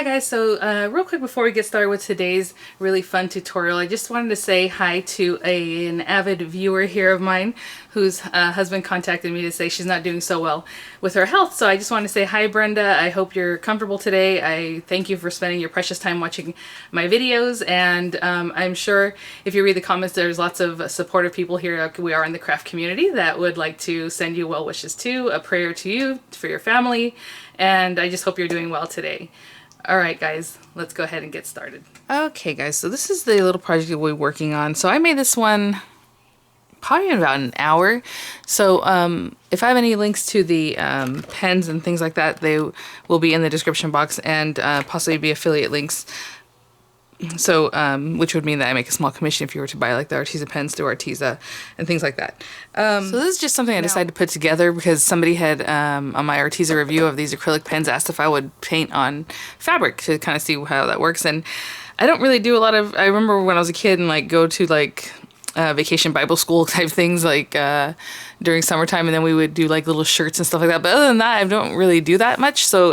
Hi guys, so real quick before we get started with today's really fun tutorial, I just wanted to say hi to an avid viewer here of mine whose husband contacted me to say she's not doing so well with her health. So I just want to say hi Brenda, I hope you're comfortable today. I thank you for spending your precious time watching my videos, and I'm sure if you read the comments there's lots of supportive people here. We are in the craft community that would like to send you well wishes too, a prayer to you, for your family, and I just hope you're doing well today. Alright guys, let's go ahead and get started. Okay guys, so this is the little project we'll be working on. So I made this one probably in about an hour. So if I have any links to the pens and things like that, they will be in the description box, and possibly be affiliate links. So, which would mean that I make a small commission if you were to buy like the Arteza pens through Arteza and things like that. So this is just something I decided to put together because somebody had, on my Arteza review of these acrylic pens, asked if I would paint on fabric to kind of see how that works. And I don't really do a lot of, I remember when I was a kid and like go to like vacation Bible school type things like during summertime, and then we would do like little shirts and stuff like that. But other than that, I don't really do that much. So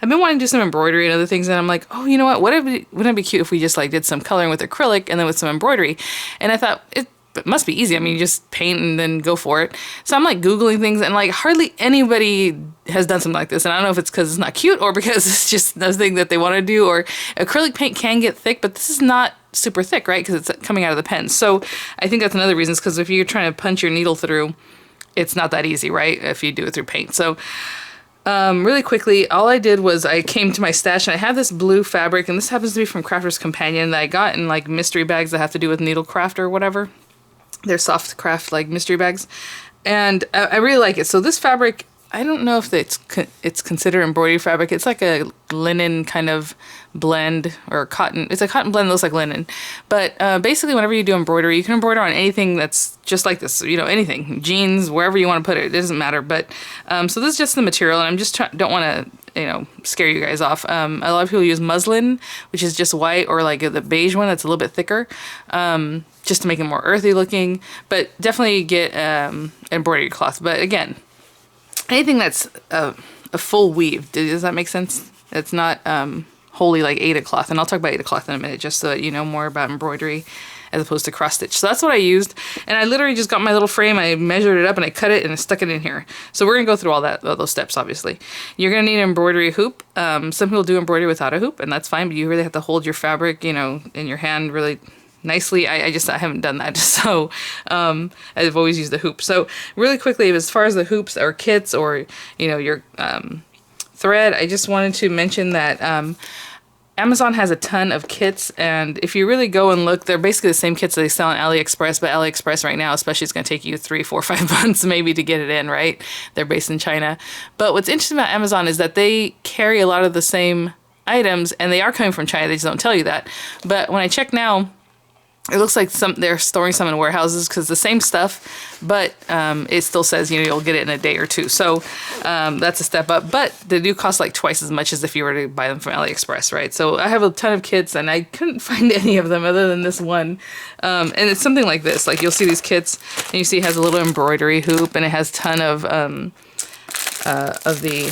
I've been wanting to do some embroidery and other things, and I'm like, oh, you know what? Wouldn't it be cute if we just like did some coloring with acrylic and then with some embroidery? And I thought it must be easy. I mean, you just paint and then go for it. So I'm like Googling things, and like hardly anybody has done something like this. And I don't know if it's because it's not cute or because it's just the thing that they want to do. Or acrylic paint can get thick, but this is not super thick, right? Because it's coming out of the pen. So I think that's another reason, because if you're trying to punch your needle through, it's not that easy, right? If you do it through paint. So really quickly, all I did was I came to my stash, and I have this blue fabric, and this happens to be from Crafter's Companion that I got in like mystery bags that have to do with needlecraft or whatever. They're soft craft like mystery bags, and I really like it. So this fabric, I don't know if it's considered embroidery fabric. It's like a linen kind of blend, or cotton. It's a cotton blend that looks like linen. But basically, whenever you do embroidery, you can embroider on anything that's just like this. You know, anything, jeans, wherever you want to put it. It doesn't matter. But so this is just the material, and I'm just don't want to scare you guys off. A lot of people use muslin, which is just white, or like the beige one that's a little bit thicker, just to make it more earthy looking. But definitely get embroidery cloth. But again, anything that's a full weave. Does that make sense? It's not wholly like Aida cloth, and I'll talk about Aida cloth in a minute, just so that you know more about embroidery as opposed to cross stitch. So that's what I used, and I literally just got my little frame, I measured it up, and I cut it and I stuck it in here. So we're gonna go through all those steps. Obviously, you're gonna need an embroidery hoop. Some people do embroidery without a hoop, and that's fine, but you really have to hold your fabric, in your hand really nicely. I haven't done that, so I've always used the hoop. So really quickly, as far as the hoops or kits, or your thread, I just wanted to mention that Amazon has a ton of kits, and if you really go and look, they're basically the same kits that they sell on AliExpress, but AliExpress right now especially is going to take you 3, 4, 5 months maybe to get it in, right? They're based in China. But what's interesting about Amazon is that they carry a lot of the same items, and they are coming from China, they just don't tell you that. But when I check now, it looks like they're storing some in warehouses, because the same stuff, but it still says you'll get it in a day or two. So that's a step up, but they do cost like twice as much as if you were to buy them from AliExpress, right? So I have a ton of kits, and I couldn't find any of them other than this one, and it's something like this. Like, you'll see these kits, and you see it has a little embroidery hoop, and it has a ton of the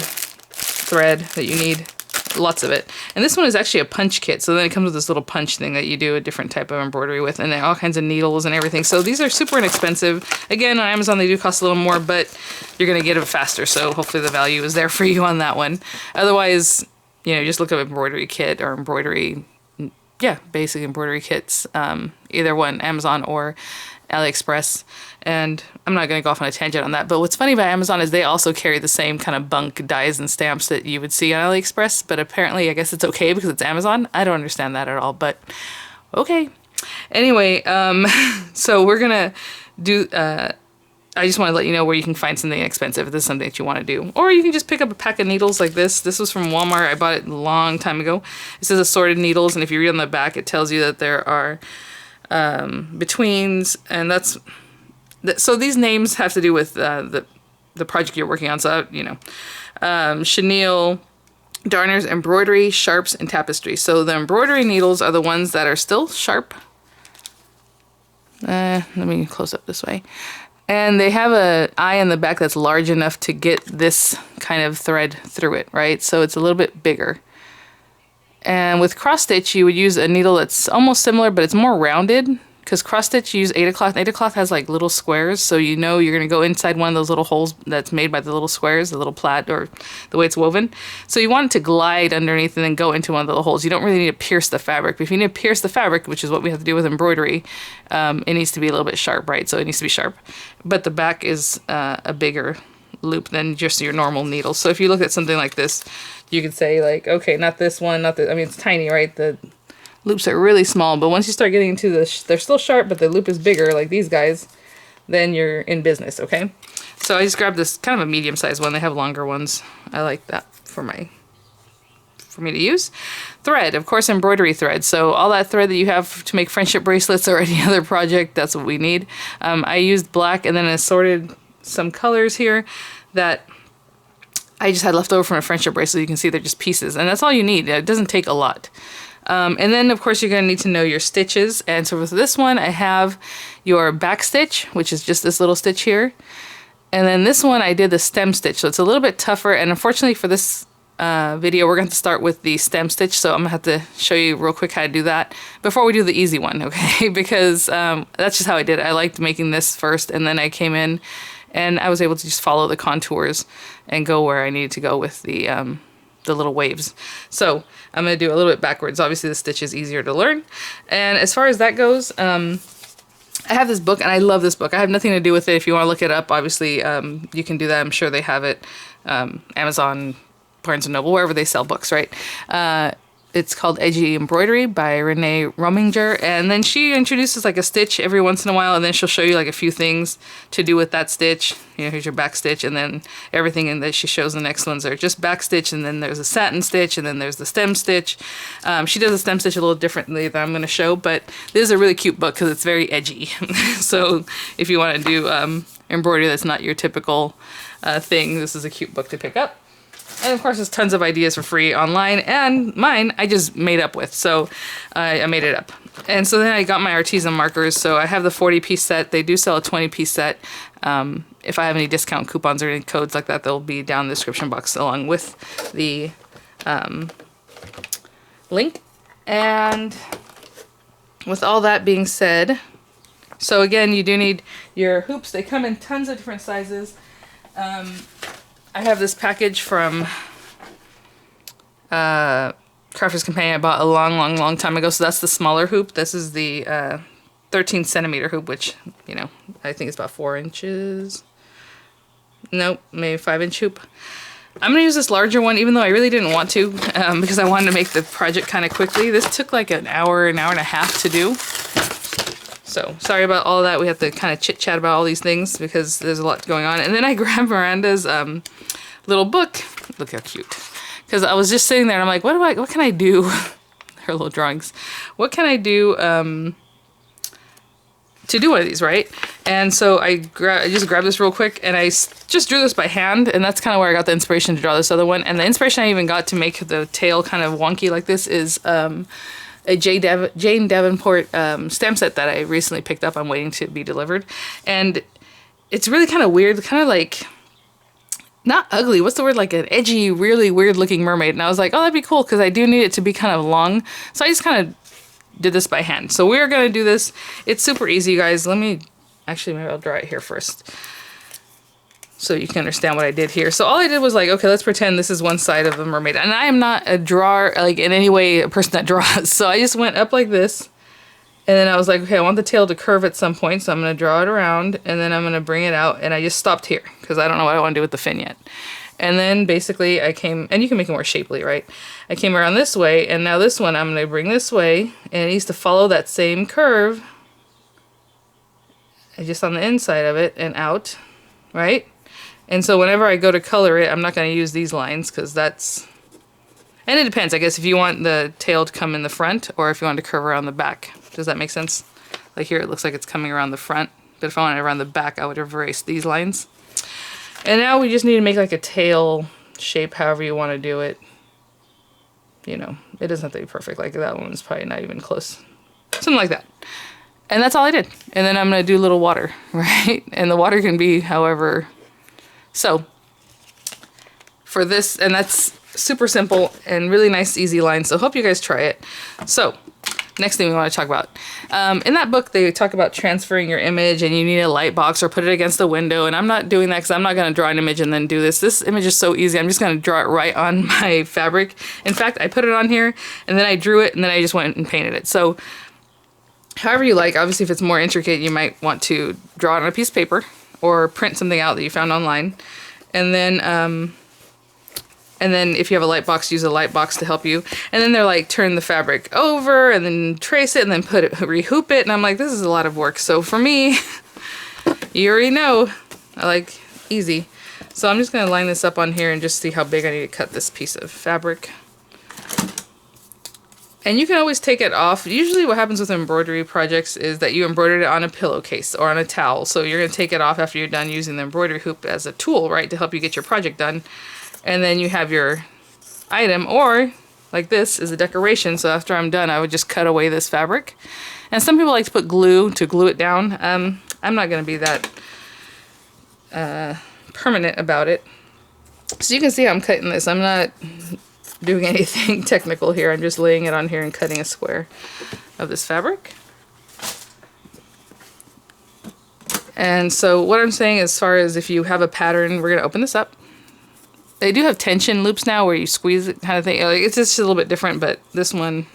thread that you need. Lots of it. And this one is actually a punch kit, so then it comes with this little punch thing that you do a different type of embroidery with, and then all kinds of needles and everything. So these are super inexpensive. Again, on Amazon they do cost a little more, but you're gonna get it faster, so hopefully the value is there for you on that one. Otherwise, just look up embroidery kit or embroidery, basic embroidery kits, either one, Amazon or AliExpress. And I'm not going to go off on a tangent on that, but what's funny about Amazon is they also carry the same kind of bunk dies and stamps that you would see on AliExpress, but apparently I guess it's okay because it's Amazon. I don't understand that at all, but okay. Anyway, so we're going to do, I just want to let you know where you can find something inexpensive if this is something that you want to do. Or you can just pick up a pack of needles like this. This was from Walmart. I bought it a long time ago. It says assorted needles, and if you read on the back, it tells you that there are betweens, and so these names have to do with the project you're working on. So chenille, darners, embroidery, sharps, and tapestry. So the embroidery needles are the ones that are still sharp. Let me close up this way. And they have a eye in the back that's large enough to get this kind of thread through it, right? So it's a little bit bigger. And with cross stitch, you would use a needle that's almost similar, but it's more rounded. Because cross stitch, you use Aida cloth. Aida cloth has like little squares, so you know you're going to go inside one of those little holes that's made by the little squares, the little plait, or the way it's woven. So you want it to glide underneath and then go into one of the little holes. You don't really need to pierce the fabric. But if you need to pierce the fabric, which is what we have to do with embroidery, it needs to be a little bit sharp, right? So it needs to be sharp. But the back is a bigger loop than just your normal needle. So if you look at something like this, you could say like, okay, not this one, not this. I mean, it's tiny, right? The loops are really small, but once you start getting into the, they're still sharp, but the loop is bigger, like these guys, then you're in business, okay? So I just grabbed this kind of a medium-sized one. They have longer ones. I like that for me to use. Thread, of course, embroidery thread. So all that thread that you have to make friendship bracelets or any other project, that's what we need. I used black and then assorted some colors here that I just had left over from a friendship bracelet. You can see they're just pieces, and that's all you need. It doesn't take a lot. And then, of course, you're going to need to know your stitches. And so with this one, I have your back stitch, which is just this little stitch here. And then this one, I did the stem stitch. So it's a little bit tougher. And unfortunately for this video, we're going to start with the stem stitch. So I'm going to have to show you real quick how to do that before we do the easy one, okay? Because that's just how I did it. I liked making this first, and then I came in and I was able to just follow the contours and go where I needed to go with the little waves. So I'm going to do a little bit backwards. Obviously the stitch is easier to learn. And as far as that goes, I have this book and I love this book. I have nothing to do with it. If you want to look it up, obviously you can do that. I'm sure they have it. Amazon, Barnes & Noble, wherever they sell books, right? It's called Edgy Embroidery by Renee Rominger, and then she introduces like a stitch every once in a while, and then she'll show you like a few things to do with that stitch. You know, here's your back stitch, and then everything in that she shows the next ones are just back stitch, and then there's a satin stitch, and then there's the stem stitch. She does the stem stitch a little differently than I'm going to show, but this is a really cute book because it's very edgy. So if you want to do embroidery that's not your typical thing, this is a cute book to pick up. And of course, there's tons of ideas for free online, and mine I just made up with, so I made it up. And so then I got my Arteza markers, so I have the 40-piece set. They do sell a 20-piece set. If I have any discount coupons or any codes like that, they'll be down in the description box along with the link. And with all that being said, so again, you do need your hoops. They come in tons of different sizes. I have this package from Crafter's Companion I bought a long time ago, so that's the smaller hoop. This is the 13 centimeter hoop, which, you know, I think it's about 4 inches. Nope, maybe 5-inch hoop. I'm going to use this larger one, even though I really didn't want to, because I wanted to make the project kind of quickly. This took like an hour and a half to do. So, sorry about all of that. We have to kind of chit-chat about all these things because there's a lot going on. And then I grabbed Miranda's little book. Look how cute. Because I was just sitting there and I'm like, what can I do? Her little drawings. What can I do to do one of these, right? And so I just grabbed this real quick and I just drew this by hand, and that's kind of where I got the inspiration to draw this other one. And the inspiration I even got to make the tail kind of wonky like this is a Jane Davenport stamp set that I recently picked up. I'm waiting to be delivered. And it's really kind of weird, kind of like, not ugly, what's the word, like an edgy, really weird looking mermaid. And I was like, oh, that'd be cool, because I do need it to be kind of long. So I just kind of did this by hand. So we're going to do this. It's super easy, you guys. Maybe I'll draw it here first, so you can understand what I did here. So all I did was like, okay, let's pretend this is one side of a mermaid. And I am not a drawer, like in any way a person that draws. So I just went up like this. And then I was like, okay, I want the tail to curve at some point. So I'm going to draw it around, and then I'm going to bring it out. And I just stopped here because I don't know what I want to do with the fin yet. And then basically I came, and you can make it more shapely, right? I came around this way, and now this one I'm going to bring this way. And it needs to follow that same curve. And just on the inside of it and out, right? And so whenever I go to color it, I'm not going to use these lines because that's... And it depends, I guess, if you want the tail to come in the front or if you want to curve around the back. Does that make sense? Like here, it looks like it's coming around the front. But if I wanted it around the back, I would have erased these lines. And now we just need to make like a tail shape, however you want to do it. You know, it doesn't have to be perfect. Like that one is probably not even close. Something like that. And that's all I did. And then I'm going to do a little water, right? And the water can be however. So for this, and that's super simple and really nice, easy line. So hope you guys try it. So next thing we want to talk about. In that book, they talk about transferring your image and you need a light box or put it against the window. And I'm not doing that because I'm not going to draw an image and then do this. This image is so easy. I'm just going to draw it right on my fabric. In fact, I put it on here and then I drew it and then I just went and painted it. So however you like, obviously if it's more intricate, you might want to draw it on a piece of paper or print something out that you found online. And then if you have a light box, use a light box to help you. And then they're like, turn the fabric over and then trace it and then rehoop it. And I'm like, this is a lot of work. So for me, you already know, I like easy. So I'm just going to line this up on here and just see how big I need to cut this piece of fabric. And you can always take it off. Usually what happens with embroidery projects is that you embroidered it on a pillowcase or on a towel. So you're going to take it off after you're done using the embroidery hoop as a tool, right, to help you get your project done. And then you have your item, or like this is a decoration. So after I'm done, I would just cut away this fabric. And some people like to put glue to glue it down. I'm not going to be that permanent about it. So you can see how I'm cutting this. I'm not doing anything technical here. I'm just laying it on here and cutting a square of this fabric. And so what I'm saying, as far as if you have a pattern, we're going to open this up. They do have tension loops now where you squeeze it kind of thing. Like, it's just a little bit different, but this one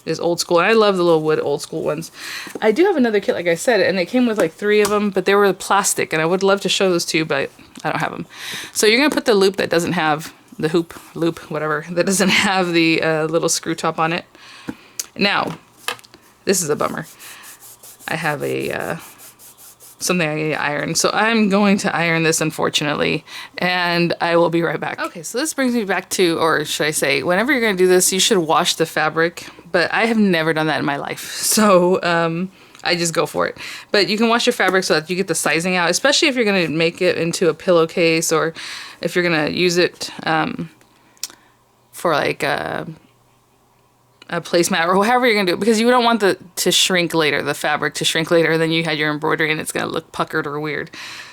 is old school. And I love the little wood old school ones. I do have another kit, like I said, and it came with like 3 of them, but they were plastic, and I would love to show those to you, but I don't have them. So you're going to put the loop that doesn't have the loop, whatever, that doesn't have the little screw top on it. Now, this is a bummer. I have a something I need to iron. So I'm going to iron this, unfortunately, and I will be right back. Okay, so this brings me back to, or should I say, whenever you're going to do this, you should wash the fabric, but I have never done that in my life. So I just go for it. But you can wash your fabric so that you get the sizing out, especially if you're going to make it into a pillowcase or if you're going to use it for like a placemat or however you're going to do it, because you don't want the fabric to shrink later, then you had your embroidery and it's going to look puckered or weird.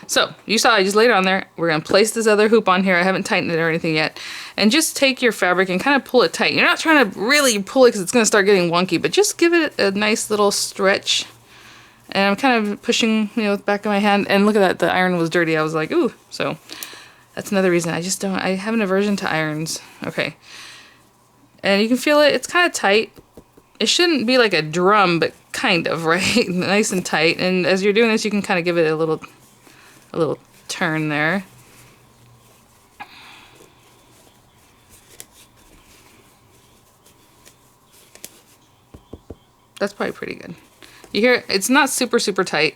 So you saw I just laid it on there. We're going to place this other hoop on here. I haven't tightened it or anything yet. And just take your fabric and kind of pull it tight. You're not trying to really pull it because it's going to start getting wonky, but just give it a nice little stretch. And I'm kind of pushing, with the back of my hand. And look at that, the iron was dirty. I was like, ooh. So that's another reason I have an aversion to irons. Okay. And you can feel it, it's kind of tight. It shouldn't be like a drum, but kind of, right? Nice and tight. And as you're doing this, you can kind of give it a little turn there. That's probably pretty good. You hear, it's not super, super tight.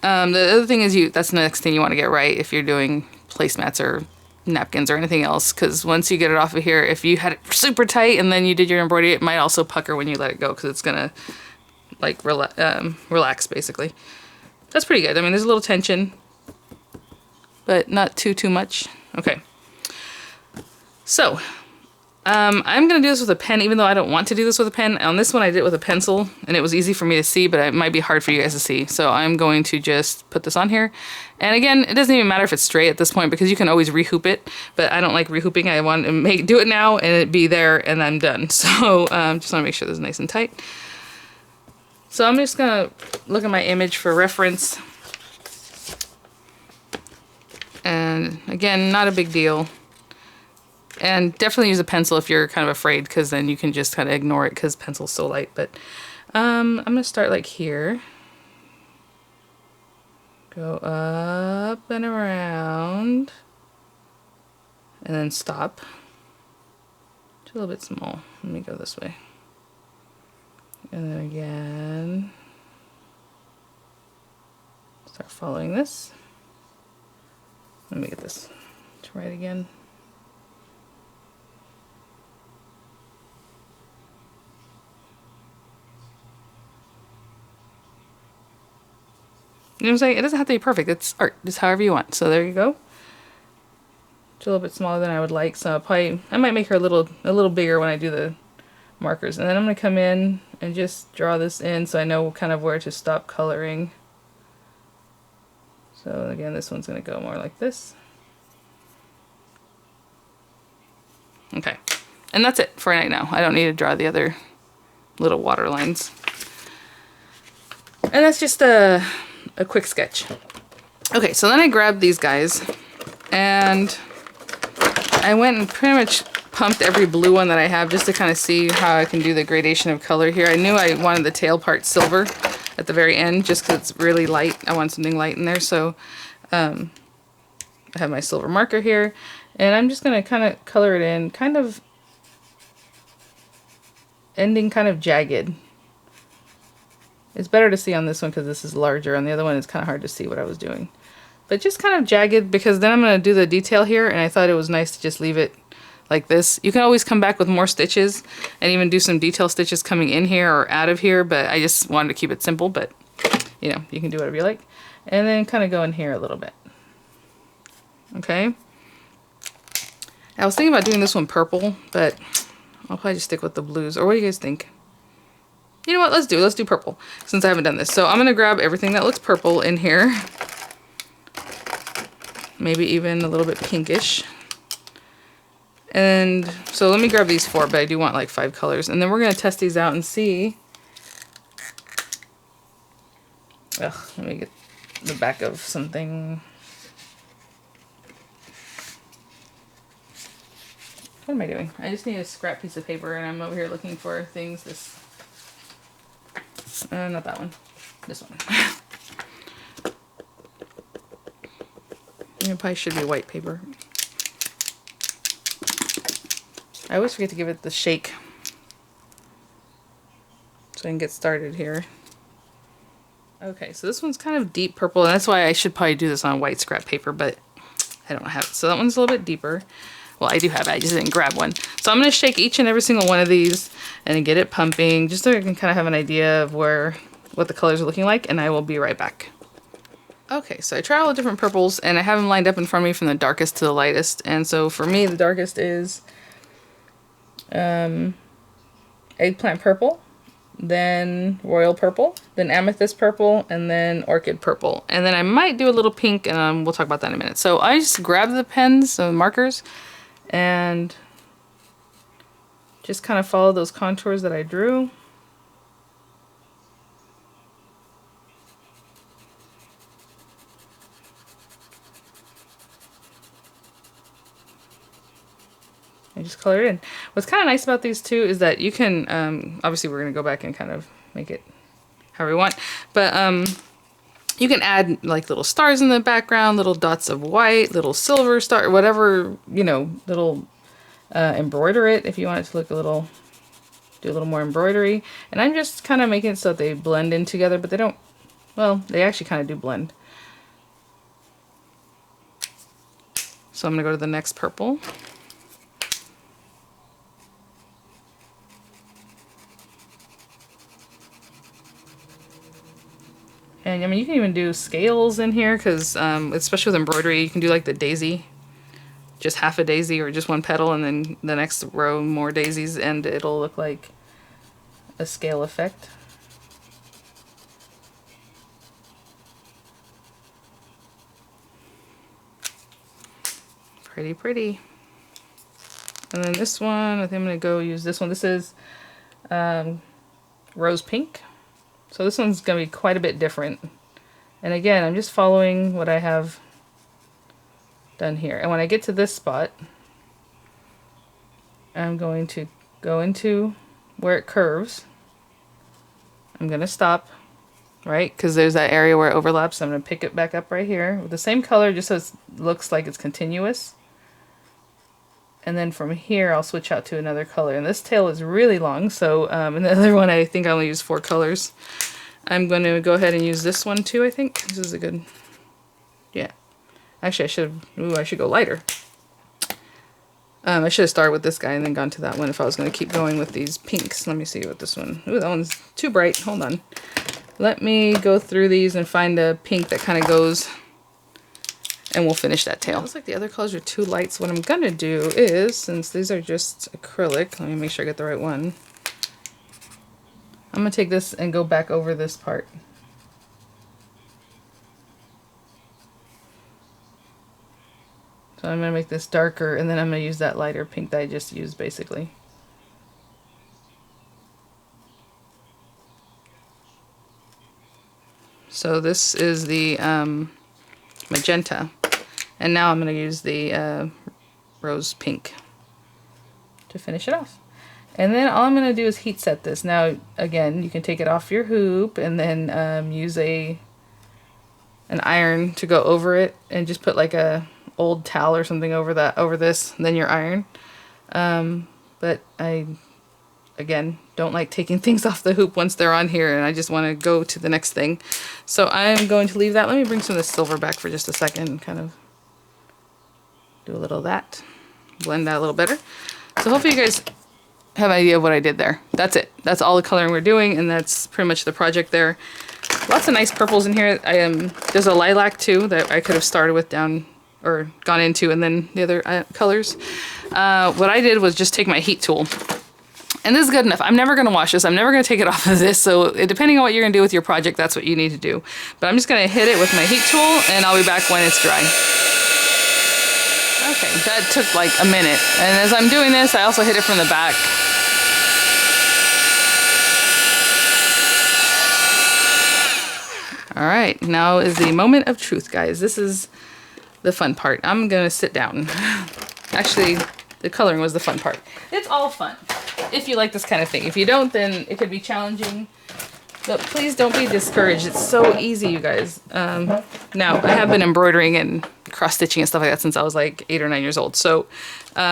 The other thing is that's the next thing you want to get right if you're doing placemats or napkins or anything else, because once you get it off of here, if you had it super tight and then you did your embroidery, it might also pucker when you let it go because it's gonna like relax basically. That's pretty good. I mean, there's a little tension, but not too much. Okay, so I'm gonna do this with a pen, even though I don't want to do this with a pen. On this one I did it with a pencil and it was easy for me to see, but it might be hard for you guys to see. So I'm going to just put this on here. And again, it doesn't even matter if it's straight at this point because you can always rehoop it, but I don't like rehooping. I want to do it now and it be there and I'm done. So just want to make sure this is nice and tight. So I'm just gonna look at my image for reference. And again, not a big deal. And definitely use a pencil if you're kind of afraid, because then you can just kind of ignore it because pencil's so light. But I'm going to start like here. Go up and around. And then stop. It's a little bit small. Let me go this way. And then again. Start following this. Let me get this to right again. You know what I'm saying? It doesn't have to be perfect. It's art. Just however you want. So there you go. It's a little bit smaller than I would like. So I might make her a little bigger when I do markers. And then I'm going to come in and just draw this in so I know kind of where to stop coloring. So again, this one's going to go more like this. Okay, and that's it for right now. I don't need to draw the other little water lines. And that's just a quick sketch. Okay, so then I grabbed these guys and I went and pretty much pumped every blue one that I have just to kind of see how I can do the gradation of color here. I knew I wanted the tail part silver at the very end just because it's really light. I want something light in there, so I have my silver marker here. And I'm just going to kind of color it in, kind of ending kind of jagged. It's better to see on this one because this is larger. On the other one, it's kind of hard to see what I was doing. But just kind of jagged, because then I'm going to do the detail here, and I thought it was nice to just leave it like this. You can always come back with more stitches and even do some detail stitches coming in here or out of here, but I just wanted to keep it simple, but you know, you can do whatever you like. And then kind of go in here a little bit. Okay. I was thinking about doing this one purple, but I'll probably just stick with the blues. Or what do you guys think? You know what? Let's do purple, since I haven't done this. So I'm going to grab everything that looks purple in here. Maybe even a little bit pinkish. And so let me grab these 4, but I do want like 5 colors. And then we're going to test these out and see. Ugh, let me get the back of something. What am I doing? I just need a scrap piece of paper, and I'm over here looking for things. This, not that one. This one. It probably should be white paper. I always forget to give it the shake so I can get started here. Okay, so this one's kind of deep purple, and that's why I should probably do this on white scrap paper, but I don't have it. So that one's a little bit deeper. Well, I do have it, I just didn't grab one. So I'm going to shake each and every single one of these and get it pumping, just so I can kind of have an idea of what the colors are looking like, and I will be right back. Okay, so I tried all the different purples, and I have them lined up in front of me from the darkest to the lightest. And so for me, the darkest is eggplant purple, then royal purple, then amethyst purple, and then orchid purple. And then I might do a little pink, and we'll talk about that in a minute. So I just grab the pens, the markers, and just kind of follow those contours that I drew. I just color it in. What's kind of nice about these two is that you can, obviously we're going to go back and kind of make it however we want, but you can add like little stars in the background, little dots of white, little silver star, whatever, you know, little embroider it if you want it to look a little, do a little more embroidery. And I'm just kind of making it so that they blend in together, but they don't, well, they actually kind of do blend. So I'm going to go to the next purple. And I mean, you can even do scales in here, because especially with embroidery, you can do like the daisy, just half a daisy or just one petal, and then the next row more daisies, and it'll look like a scale effect. Pretty pretty. And then this one, I think I'm going to go use this one. This is rose pink. So this one's going to be quite a bit different. And again, I'm just following what I have done here. And when I get to this spot, I'm going to go into where it curves. I'm going to stop, right? Because there's that area where it overlaps. So I'm going to pick it back up right here with the same color, just so it looks like it's continuous. And then from here, I'll switch out to another color. And this tail is really long, so in the other one, I think I only used 4 colors. I'm going to go ahead and use this one too, I think. This is a good, yeah. Actually, I should go lighter. I should have started with this guy and then gone to that one if I was going to keep going with these pinks. Let me see what this one, ooh, that one's too bright. Hold on. Let me go through these and find a pink that kind of goes, and we'll finish that tail. It looks like the other colors are too light, so what I'm going to do is, since these are just acrylic, let me make sure I get the right one. I'm gonna take this and go back over this part. So I'm gonna make this darker, and then I'm gonna use that lighter pink that I just used basically. So this is the magenta, and now I'm going to use the rose pink to finish it off. And then all I'm going to do is heat set this. Now again, you can take it off your hoop and then use an iron to go over it, and just put like a old towel or something over this, and then your iron. But I again don't like taking things off the hoop once they're on here, and I just want to go to the next thing. So I'm going to leave that. Let me bring some of this silver back for just a second and kind of do a little of that. Blend that a little better. So hopefully you guys have an idea of what I did there. That's it. That's all the coloring we're doing, and that's pretty much the project there. Lots of nice purples in here. There's a lilac too that I could have started with down or gone into, and then the other colors. What I did was just take my heat tool. And this is good enough. I'm never going to wash this. I'm never going to take it off of this. So depending on what you're going to do with your project, that's what you need to do. But I'm just going to hit it with my heat tool, and I'll be back when it's dry. Okay, that took like a minute. And as I'm doing this, I also hit it from the back. All right, now is the moment of truth, guys. This is the fun part. I'm going to sit down. Actually, the coloring was the fun part. It's all fun if you like this kind of thing. If you don't, then it could be challenging. But please don't be discouraged. It's so easy, you guys. Now, I have been embroidering and cross-stitching and stuff like that since I was like 8 or 9 years old. So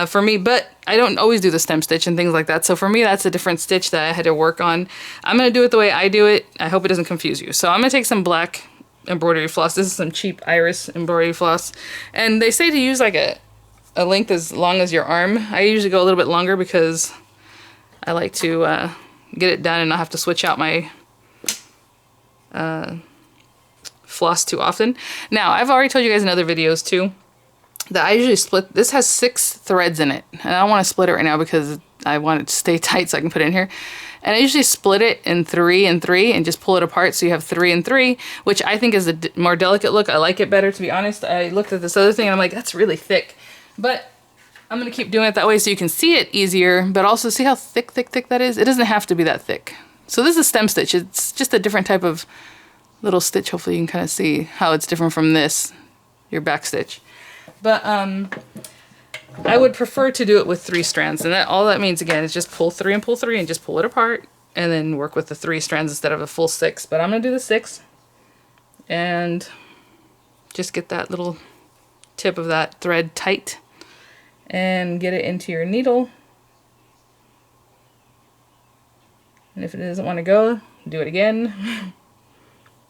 for me, but I don't always do the stem stitch and things like that. So for me, that's a different stitch that I had to work on. I'm going to do it the way I do it. I hope it doesn't confuse you. So I'm going to take some black embroidery floss. This is some cheap Iris embroidery floss. And they say to use like a length as long as your arm. I usually go a little bit longer because I like to get it done and not have to switch out my floss too often. Now, I've already told you guys in other videos too that I usually split. This has 6 threads in it, and I don't want to split it right now because I want it to stay tight so I can put it in here. And I usually split it in 3 and 3 and just pull it apart so you have 3 and 3, which I think is a more delicate look. I like it better, to be honest. I looked at this other thing and I'm like, that's really thick. But I'm going to keep doing it that way so you can see it easier, but also see how thick that is? It doesn't have to be that thick. So this is stem stitch. It's just a different type of little stitch. Hopefully you can kind of see how it's different from this, your back stitch. But I would prefer to do it with 3 strands. And all that means, again, is just pull 3 and pull 3 and just pull it apart. And then work with the 3 strands instead of a full 6. But I'm going to do the 6. And just get that little tip of that thread tight. And get it into your needle. And if it doesn't want to go, do it again.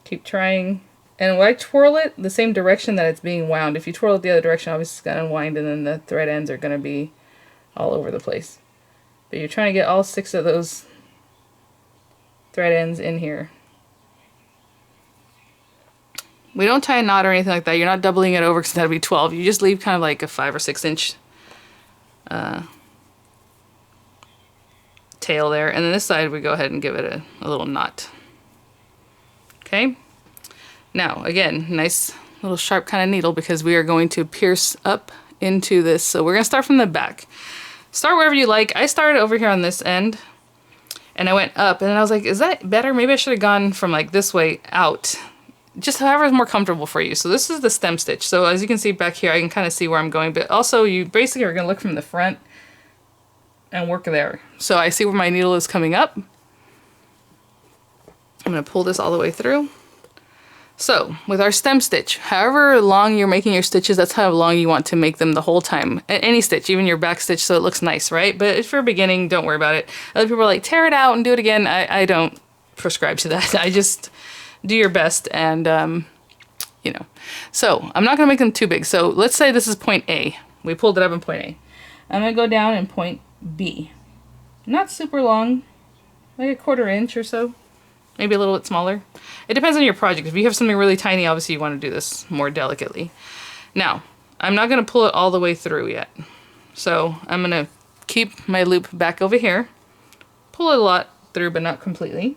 Keep trying. And when I twirl it the same direction that it's being wound, if you twirl it the other direction, obviously it's going to unwind and then the thread ends are going to be all over the place. But you're trying to get all 6 of those thread ends in here. We don't tie a knot or anything like that. You're not doubling it over because that'll be 12. You just leave kind of like a 5 or 6 inch tail there, and then this side we go ahead and give it a little knot. Okay, now again, nice little sharp kind of needle because we are going to pierce up into this. So we're gonna start from the back. Start wherever you like. I started over here on this end and I went up, and then I was like, is that better? Maybe I should have gone from like this way out. Just however is more comfortable for you. So this is the stem stitch. So as you can see back here, I can kind of see where I'm going, but also you basically are going to look from the front and work there. So I see where my needle is coming up. I'm going to pull this all the way through. So with our stem stitch, however long you're making your stitches, that's how long you want to make them the whole time. Any stitch, even your back stitch, so it looks nice, right? But if you're beginning, don't worry about it. Other people are like, tear it out and do it again. I don't prescribe to that. I just do your best, and you know. So I'm not gonna make them too big. So let's say this is point A. We pulled it up in point A. I'm gonna go down in point B. Not super long, like a 1/4 inch or so. Maybe a little bit smaller. It depends on your project. If you have something really tiny, obviously you want to do this more delicately. Now, I'm not gonna pull it all the way through yet. So I'm gonna keep my loop back over here. Pull it a lot through, but not completely.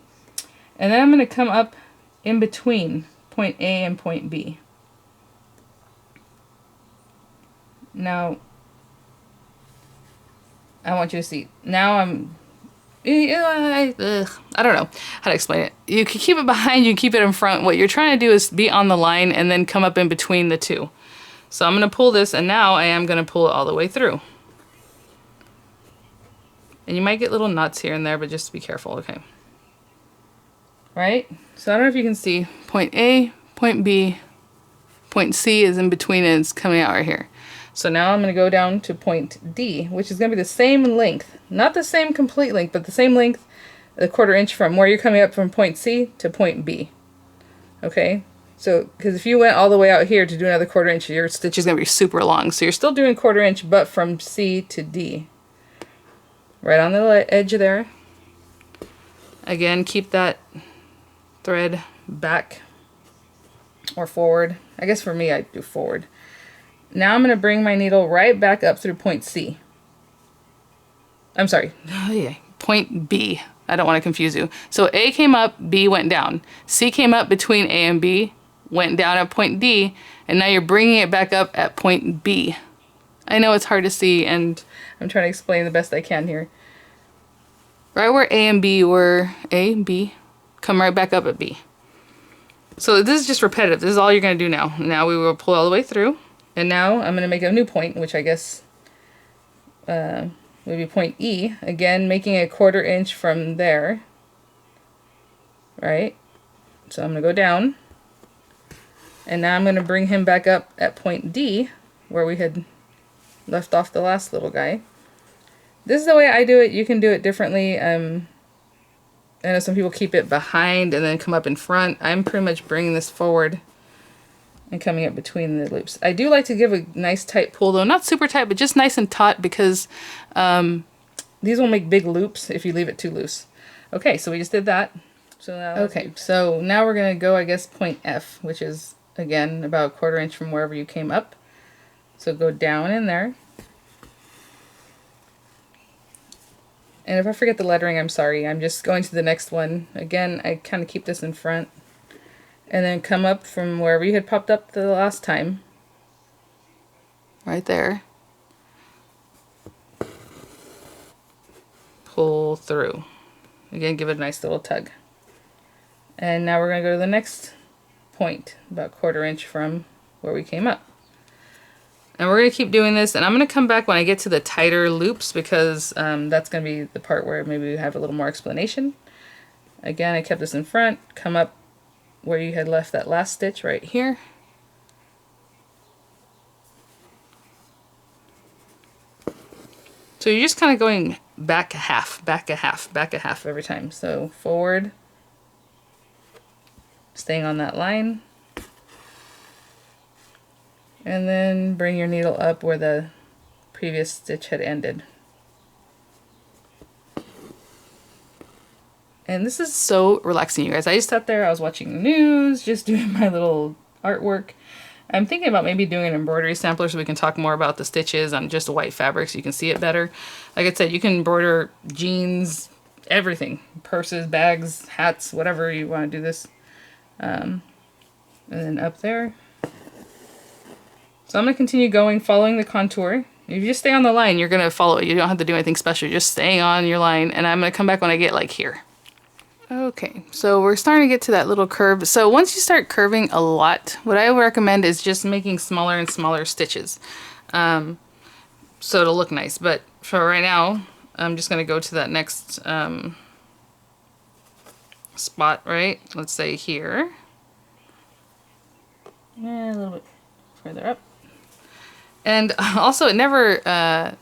And then I'm going to come up in between point A and point B. Now, I want you to see. Now I don't know how to explain it. You can keep it behind, you can keep it in front. What you're trying to do is be on the line and then come up in between the two. So I'm going to pull this, and now I am going to pull it all the way through. And you might get little knots here and there, but just be careful, okay? Right? So I don't know if you can see. Point A, point B, point C is in between and it's coming out right here. So now I'm going to go down to point D, which is going to be the same length. Not the same complete length, but the same length, a 1/4 inch from where you're coming up from point C to point B. Okay? So, because if you went all the way out here to do another 1/4 inch, your stitch is going to be super long. So you're still doing 1/4 inch, but from C to D. Right on the edge there. Again, keep that thread back or forward. I guess for me, I do forward. Now I'm going to bring my needle right back up through point C. I'm sorry, point B. I don't want to confuse you. So A came up, B went down. C came up between A and B, went down at point D, and now you're bringing it back up at point B. I know it's hard to see, and I'm trying to explain the best I can here. Right where A and B were, A, B, come right back up at B. So this is just repetitive. This is all you're going to do now. Now we will pull all the way through. And now I'm going to make a new point, which I guess would be point E. Again, making a 1/4 inch from there. Right? So I'm going to go down. And now I'm going to bring him back up at point D, where we had left off the last little guy. This is the way I do it. You can do it differently. I know some people keep it behind and then come up in front. I'm pretty much bringing this forward and coming up between the loops. I do like to give a nice tight pull though, not super tight, but just nice and taut, because these will make big loops if you leave it too loose. Okay, so we just did that. So now we're gonna go, I guess, point F, which is again about a 1/4 inch from wherever you came up. So go down in there. And if I forget the lettering, I'm sorry. I'm just going to the next one. Again, I kind of keep this in front. And then come up from wherever you had popped up the last time. Right there. Pull through. Again, give it a nice little tug. And now we're going to go to the next point, about 1/4 inch from where we came up. And we're going to keep doing this, and I'm going to come back when I get to the tighter loops, because that's going to be the part where maybe we have a little more explanation. Again, I kept this in front, come up where you had left that last stitch right here. So you're just kind of going back a half, back a half, back a half every time. So forward, staying on that line. And then bring your needle up where the previous stitch had ended. And this is so relaxing, you guys. I just sat there, I was watching the news, just doing my little artwork. I'm thinking about maybe doing an embroidery sampler so we can talk more about the stitches on just a white fabric so you can see it better. Like I said, you can embroider jeans, everything. Purses, bags, hats, whatever you want to do this. And then up there. So I'm going to continue going, following the contour. If you just stay on the line, you're going to follow it. You don't have to do anything special. You're just staying on your line. And I'm going to come back when I get like here. Okay, so we're starting to get to that little curve. So once you start curving a lot, what I would recommend is just making smaller and smaller stitches. So it'll look nice. But for right now, I'm just going to go to that next spot, right? Let's say here. Yeah, a little bit further up. And also, it never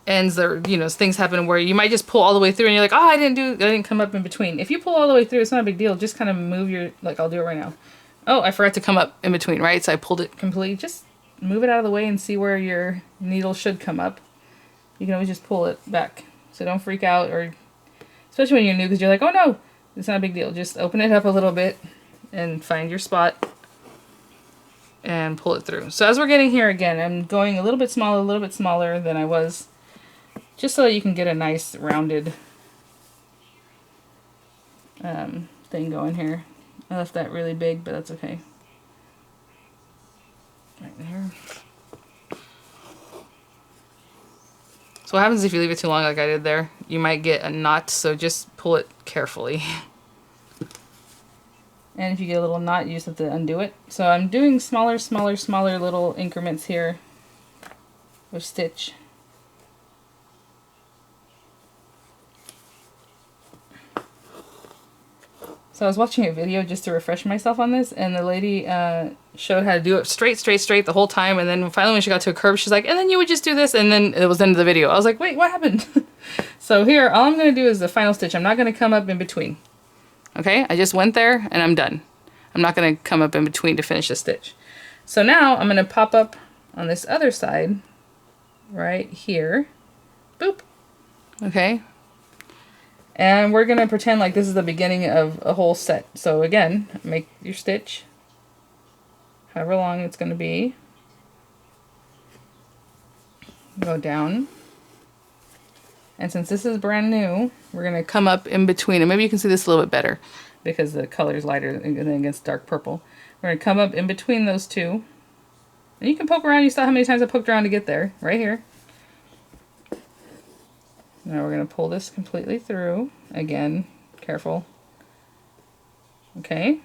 ends, or things happen where you might just pull all the way through and you're like, oh, I didn't come up in between. If you pull all the way through, it's not a big deal. Just kind of move your, like I'll do it right now. Oh, I forgot to come up in between, right? So I pulled it completely. Just move it out of the way and see where your needle should come up. You can always just pull it back. So don't freak out, or especially when you're new, because you're like, oh no, it's not a big deal. Just open it up a little bit and find your spot and pull it through. So as we're getting here again, I'm going a little bit smaller than I was, just so that you can get a nice rounded thing going here. I left that really big, but that's okay. Right there. So what happens if you leave it too long like I did there? You might get a knot, so just pull it carefully. And if you get a little knot, you just have to undo it. So I'm doing smaller little increments here with stitch. So I was watching a video just to refresh myself on this, and the lady showed how to do it straight the whole time, and then finally when she got to a curve, she's like, and then you would just do this, and then it was the end of the video. I was like, wait, what happened? So here, all I'm going to do is the final stitch. I'm not going to come up in between. Okay, I just went there, and I'm done. I'm not going to come up in between to finish the stitch. So now I'm going to pop up on this other side, right here. Boop. Okay. And we're going to pretend like this is the beginning of a whole set. So again, make your stitch however long it's going to be. Go down. And since this is brand new, we're going to come up in between. And maybe you can see this a little bit better because the color is lighter than against dark purple. We're going to come up in between those two. And you can poke around. You saw how many times I poked around to get there. Right here. Now we're going to pull this completely through. Again, careful. Okay.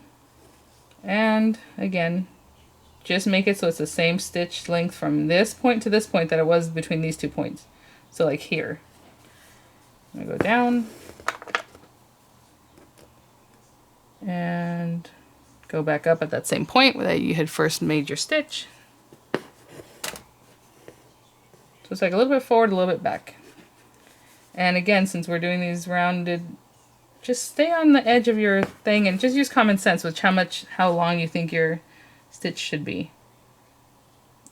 And again, just make it so it's the same stitch length from this point to this point that it was between these 2 points. So like here. I'm going to go down. And go back up at that same point where you had first made your stitch. So it's like a little bit forward, a little bit back. And again, since we're doing these rounded, just stay on the edge of your thing and just use common sense with how long you think your stitch should be.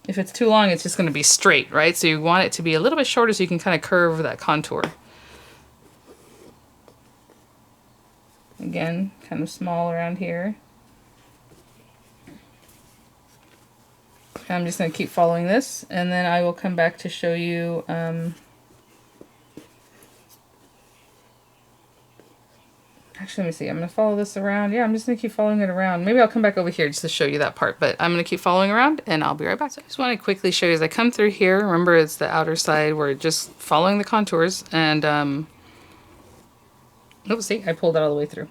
If it's too long, it's just going to be straight, right? So you want it to be a little bit shorter so you can kind of curve that contour. Again, kind of small around here. I'm just going to keep following this, and then I will come back to show you actually, let me see. I'm going to follow this around. Yeah, I'm just going to keep following it around. Maybe I'll come back over here just to show you that part, but I'm going to keep following around, and I'll be right back. So I just want to quickly show you as I come through here. Remember, it's the outer side. We're just following the contours, and oh, see, I pulled it all the way through.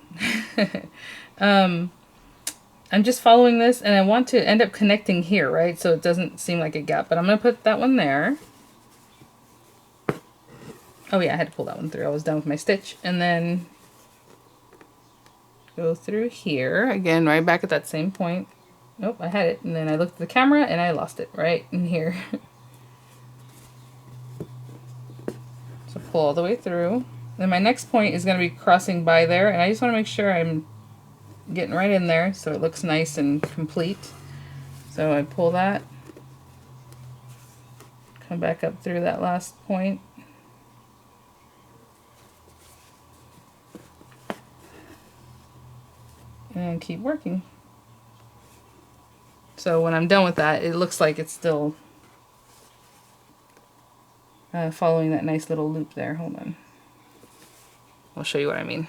I'm just following this, and I want to end up connecting here, right? So it doesn't seem like a gap, but I'm going to put that one there. Oh yeah, I had to pull that one through. I was done with my stitch, and then go through here again, right back at that same point. Nope, I had it, and then I looked at the camera and I lost it right in here. So pull all the way through. Then my next point is going to be crossing by there, and I just want to make sure I'm getting right in there so it looks nice and complete. So I pull that, come back up through that last point. And keep working. So when I'm done with that, it looks like it's still following that nice little loop there. Hold on. I'll show you what I mean.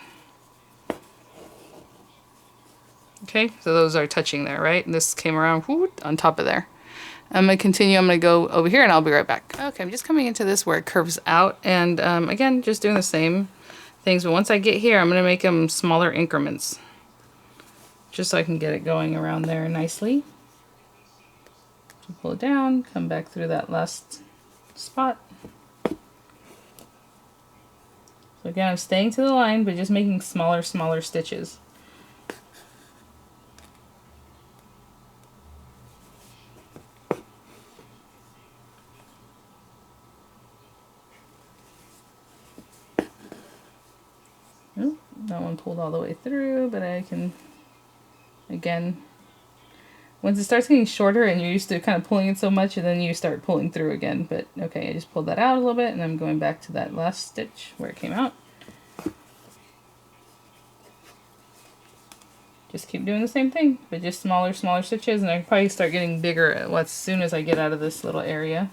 Okay, so those are touching there, right? And this came around on top of there. I'm going to continue. I'm going to go over here and I'll be right back. Okay, I'm just coming into this where it curves out. And again, just doing the same things. But once I get here, I'm going to make them smaller increments, just so I can get it going around there nicely. So pull it down, come back through that last spot. So again, I'm staying to the line, but just making smaller stitches. Oh, that one pulled all the way through, but I can, again, once it starts getting shorter and you're used to kind of pulling it so much, and then you start pulling through again. But okay, I just pulled that out a little bit, and I'm going back to that last stitch where it came out. Just keep doing the same thing, but just smaller stitches, and I can probably start getting bigger as soon as I get out of this little area.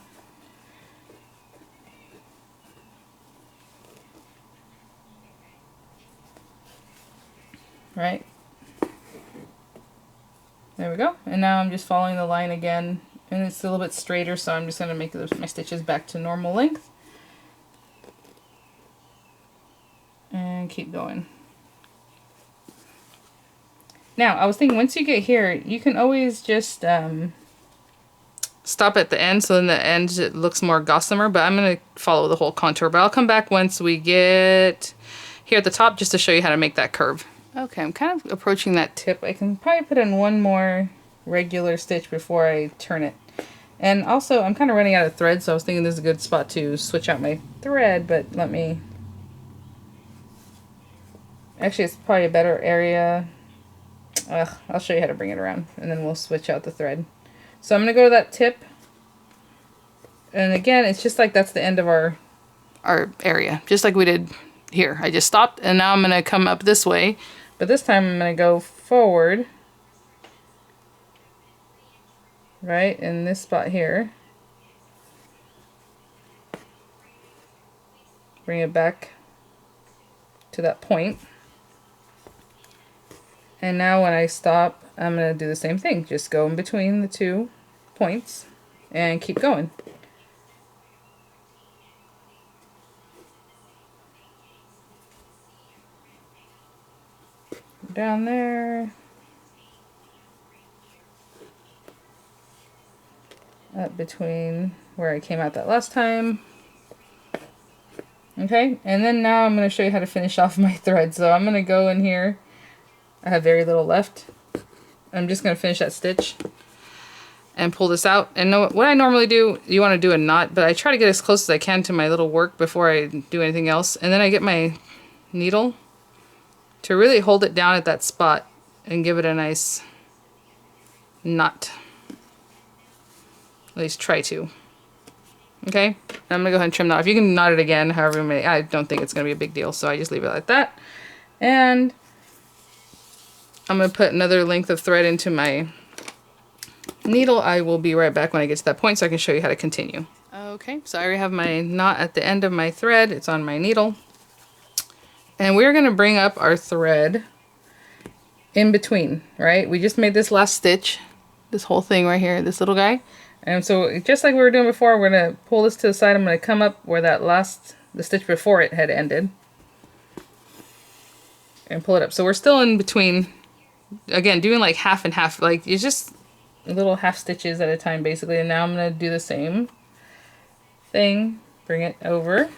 right? There we go. And now I'm just following the line again, and it's a little bit straighter, so I'm just going to make my stitches back to normal length. And keep going. Now, I was thinking once you get here, you can always just stop at the end, so in the end it looks more gossamer, but I'm going to follow the whole contour. But I'll come back once we get here at the top just to show you how to make that curve. Okay, I'm kind of approaching that tip. I can probably put in one more regular stitch before I turn it. And also, I'm kind of running out of thread, so I was thinking this is a good spot to switch out my thread, but let me... Actually, it's probably a better area. I'll show you how to bring it around, and then we'll switch out the thread. So I'm going to go to that tip. And again, it's just like that's the end of our area, just like we did here. I just stopped, and now I'm going to come up this way. But this time I'm going to go forward, right, in this spot here. Bring it back to that point. And now when I stop, I'm going to do the same thing. Just go in between the 2 points and keep going. Down there, up between where I came out that last time. Okay, and then now I'm going to show you how to finish off my thread. So I'm going to go in here. I have very little left. I'm just going to finish that stitch and pull this out. And what I normally do, you want to do a knot, but I try to get as close as I can to my little work before I do anything else. And then I get my needle to really hold it down at that spot and give it a nice knot. At least try to. Okay, I'm going to go ahead and trim that off. You can knot it again, however many. I don't think it's going to be a big deal, so I just leave it like that. And I'm going to put another length of thread into my needle. I will be right back when I get to that point so I can show you how to continue. Okay, so I already have my knot at the end of my thread. It's on my needle. And we're going to bring up our thread in between, right? We just made this last stitch, this whole thing right here, this little guy. And so just like we were doing before, we're going to pull this to the side. I'm going to come up where the stitch before it had ended. And pull it up. So we're still in between, again, doing like half and half. Like it's just little half stitches at a time basically. And now I'm going to do the same thing. Bring it over.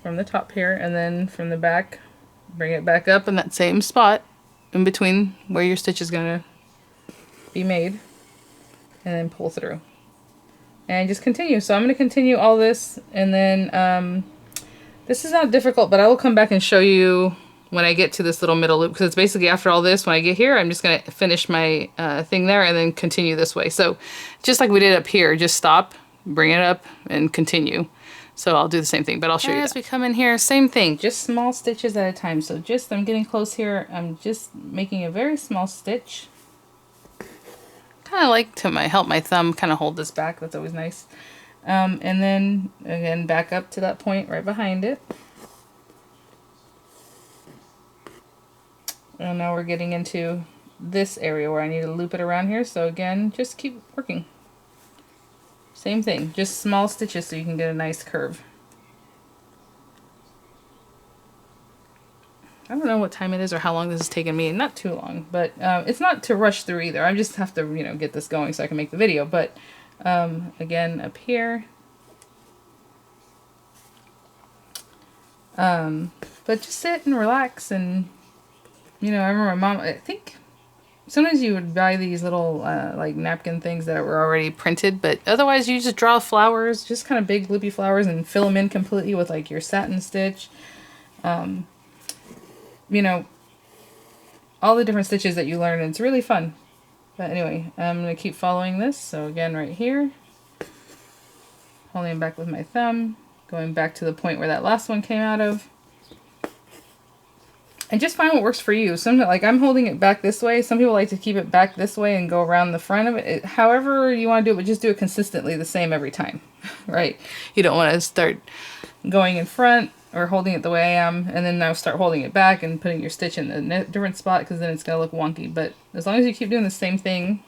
From the top here, and then from the back, bring it back up in that same spot in between where your stitch is going to be made, and then pull through. And just continue. So I'm going to continue all this, and then this is not difficult, but I will come back and show you when I get to this little middle loop, because it's basically after all this, when I get here, I'm just going to finish my thing there and then continue this way. So just like we did up here, just stop, bring it up, and continue. So I'll do the same thing, but I'll show you as we come in here, same thing, just small stitches at a time. So just, I'm getting close here, I'm just making a very small stitch. Kind of like to help my thumb kind of hold this back, that's always nice. And then again, back up to that point right behind it. And now we're getting into this area where I need to loop it around here. So again, just keep working. Same thing, just small stitches so you can get a nice curve. I don't know what time it is or how long this has taken me. Not too long, but it's not to rush through either. I just have to, you know, get this going so I can make the video. But again, up here. But just sit and relax, and you know, I remember my mom, I think sometimes you would buy these little like napkin things that were already printed, but otherwise you just draw flowers, just kind of big loopy flowers, and fill them in completely with like your satin stitch. You know, all the different stitches that you learn, and it's really fun. But anyway, I'm going to keep following this. So again, right here, holding it back with my thumb, going back to the point where that last one came out of. And just find what works for you. Some, like I'm holding it back this way. Some people like to keep it back this way and go around the front of it. However you want to do it, but just do it consistently the same every time, right? You don't want to start going in front or holding it the way I am, and then now start holding it back and putting your stitch in a different spot, because then it's going to look wonky. But as long as you keep doing the same thing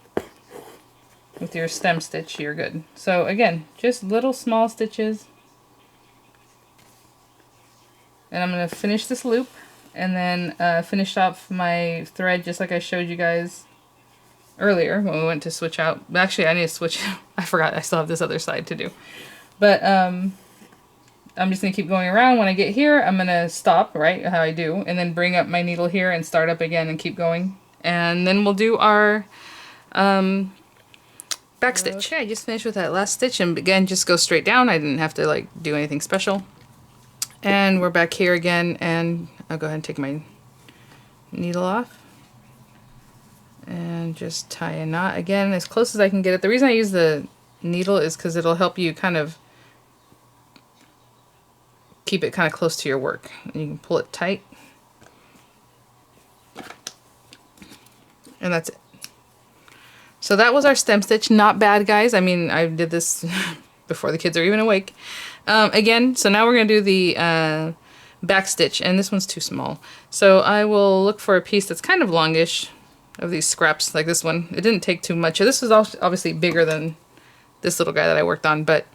with your stem stitch, you're good. So again, just little small stitches. And I'm going to finish this loop and then finish off my thread just like I showed you guys earlier when we went to switch out. Actually, I need to switch. I forgot I still have this other side to do. But I'm just going to keep going around. When I get here, I'm going to stop, right, how I do, and then bring up my needle here and start up again and keep going. And then we'll do our back stitch. Okay, I just finished with that last stitch, and again, just go straight down. I didn't have to like do anything special. And we're back here again, and I'll go ahead and take my needle off and just tie a knot again as close as I can get it. The reason I use the needle is because it'll help you kind of keep it kind of close to your work. And you can pull it tight. And that's it. So that was our stem stitch. Not bad, guys. I mean, I did this before the kids are even awake. Again, so now we're going to do the back stitch, and this one's too small. So I will look for a piece that's kind of longish of these scraps, like this one. It didn't take too much. This was obviously bigger than this little guy that I worked on, but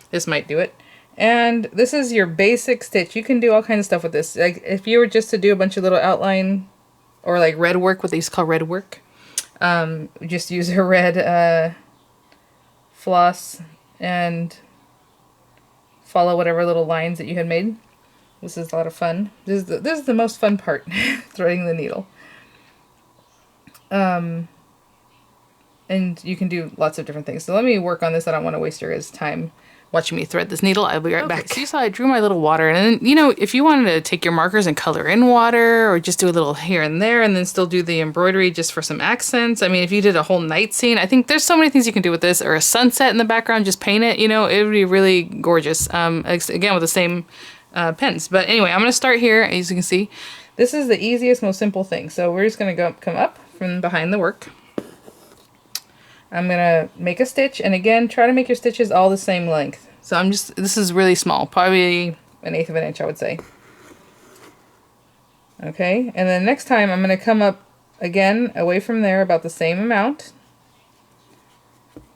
this might do it. And this is your basic stitch. You can do all kinds of stuff with this. Like if you were just to do a bunch of little outline or like red work, what they used to call red work, just use a red floss and follow whatever little lines that you had made. This is a lot of fun. This is the most fun part, threading the needle. And you can do lots of different things. So let me work on this. I don't want to waste your guys' time watching me thread this needle. I'll be right back. So you saw I drew my little water, and then, you know, if you wanted to take your markers and color in water, or just do a little here and there, and then still do the embroidery just for some accents. I mean, if you did a whole night scene, I think there's so many things you can do with this, or a sunset in the background, just paint it, you know, it would be really gorgeous. Again, with the same pens. But anyway, I'm going to start here. As you can see, this is the easiest, most simple thing. So we're just going to come up from behind the work. I'm going to make a stitch, and again, try to make your stitches all the same length. So this is really small, probably 1/8 of an inch, I would say. Okay, and then next time I'm going to come up again, away from there, about the same amount.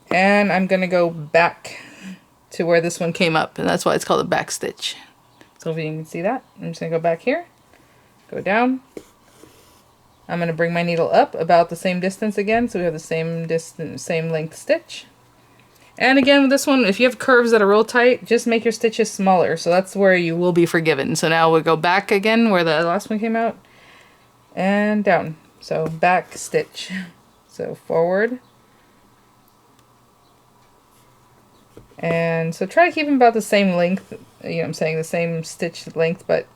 And I'm going to go back to where this one came up, and that's why it's called a back stitch. So if you can see that, I'm just going to go back here, go down. I'm going to bring my needle up about the same distance again, so we have the same distance, same length stitch. And again, with this one, if you have curves that are real tight, just make your stitches smaller. So that's where you will be forgiven. So now we'll go back again where the last one came out, and down. So back stitch. So forward. And so try to keep them about the same length, you know what I'm saying, the same stitch length, but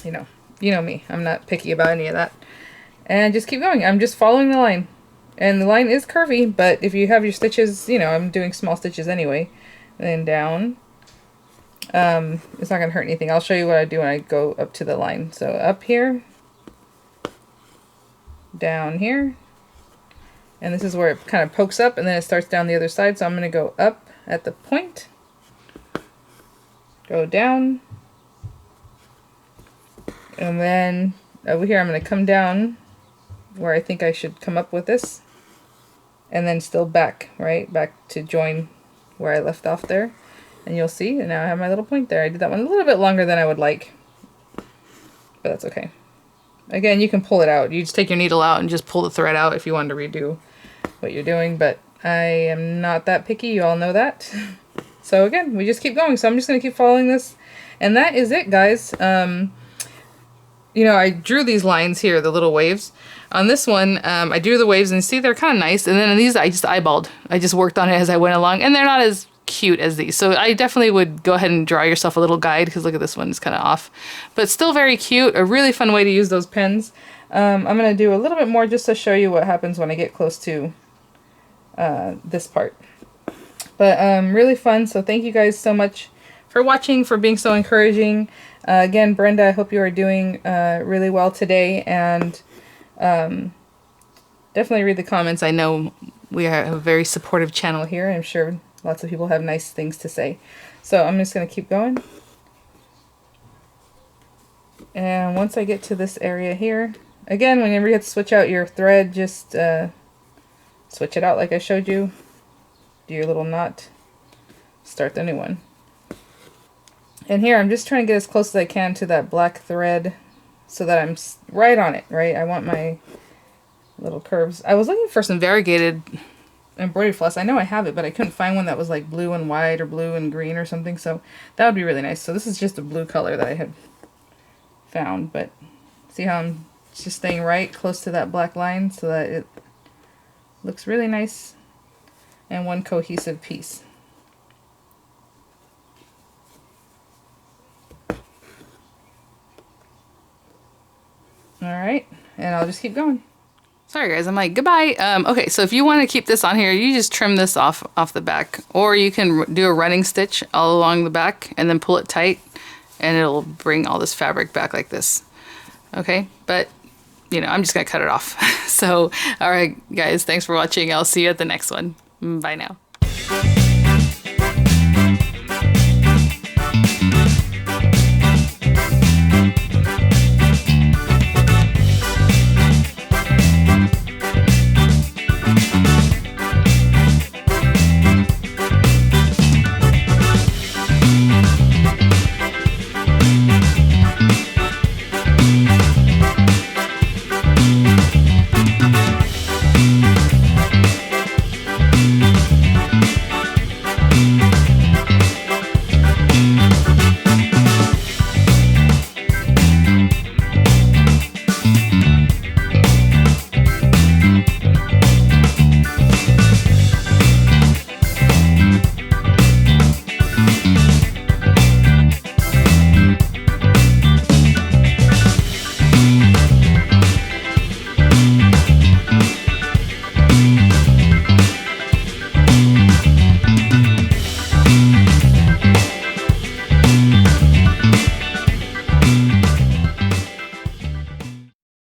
you know me, I'm not picky about any of that. And just keep going. I'm just following the line. And the line is curvy, but if you have your stitches, you know, I'm doing small stitches anyway. And then down. It's not going to hurt anything. I'll show you what I do when I go up to the line. So up here. Down here. And this is where it kind of pokes up, and then it starts down the other side. So I'm going to go up at the point. Go down. And then over here I'm going to come down where I think I should come up with this, and then still back, right? Back to join where I left off there. And you'll see, and now I have my little point there. I did that one a little bit longer than I would like, but that's okay. Again, you can pull it out. You just take your needle out and just pull the thread out if you want to redo what you're doing, but I am not that picky, you all know that. So again, we just keep going. So I'm just going to keep following this, and that is it, guys. You know, I drew these lines here, the little waves. On this one, I drew the waves, and see, they're kind of nice. And then in these, I just eyeballed. I just worked on it as I went along, and they're not as cute as these. So I definitely would go ahead and draw yourself a little guide, because look at this one, it's kind of off. But still very cute, a really fun way to use those pens. I'm going to do a little bit more just to show you what happens when I get close to this part. But really fun, so thank you guys so much for watching, for being so encouraging. Again, Brenda, I hope you are doing really well today, and definitely read the comments. I know we have a very supportive channel here. I'm sure lots of people have nice things to say. So I'm just going to keep going. And once I get to this area here, again, whenever you have to switch out your thread, just switch it out like I showed you. Do your little knot, start the new one. And here I'm just trying to get as close as I can to that black thread so that I'm right on it, right? I want my little curves. I was looking for some variegated embroidery floss. I know I have it, but I couldn't find one that was like blue and white or blue and green or something, so that would be really nice. So this is just a blue color that I had found, but see how I'm just staying right close to that black line so that it looks really nice and one cohesive piece. Alright, and I'll just keep going. Sorry guys, I'm like, goodbye. Okay, so if you want to keep this on here, you just trim this off the back. Or you can do a running stitch all along the back and then pull it tight and it'll bring all this fabric back like this. Okay, but you know, I'm just gonna cut it off. So, alright guys, thanks for watching. I'll see you at the next one. Bye now.